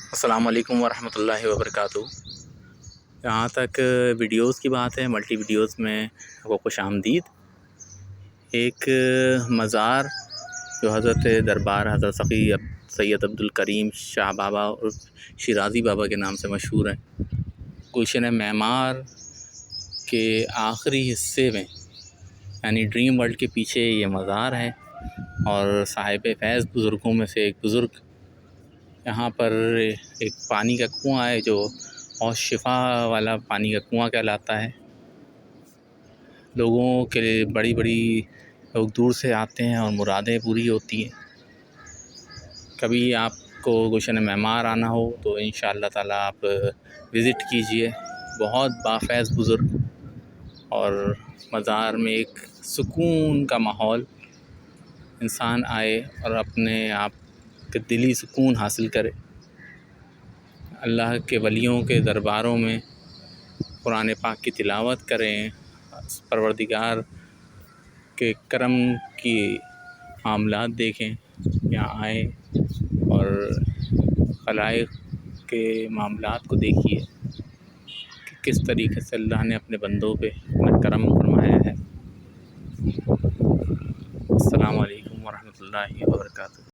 السلام علیکم ورحمۃ اللہ وبرکاتہ۔ جہاں تک ویڈیوز کی بات ہے، ملٹی ویڈیوز میں آپ کو خوش آمدید۔ ایک مزار جو حضرت دربار حضرت سقی سید عبدالکریم شاہ بابا اور شیرازی بابا کے نام سے مشہور ہے، گلشن معمار کے آخری حصے میں یعنی ڈریم ورلڈ کے پیچھے یہ مزار ہے، اور صاحب فیض بزرگوں میں سے ایک بزرگ یہاں پر ایک پانی کا کنواں ہے جو بہت شفا والا پانی کا کنواں کہلاتا ہے۔ لوگوں کے لیے بڑی لوگ دور سے آتے ہیں اور مرادیں پوری ہوتی ہیں۔ کبھی آپ کو گلشن معمار آنا ہو تو انشاءاللہ تعالیٰ آپ وزٹ کیجئے۔ بہت بافیض بزرگ اور مزار میں ایک سکون کا ماحول، انسان آئے اور اپنے آپ کے دلی سکون حاصل کرے۔ اللہ کے ولیوں کے درباروں میں قرآن پاک کی تلاوت کریں، پروردگار کے کرم کی معاملات دیکھیں، یہاں آئیں اور خلائق کے معاملات کو دیکھیے کہ کس طریقے سے اللہ نے اپنے بندوں پہ اپنا کرم فرمایا ہے۔ السلام علیکم ورحمۃ اللہ وبرکاتہ۔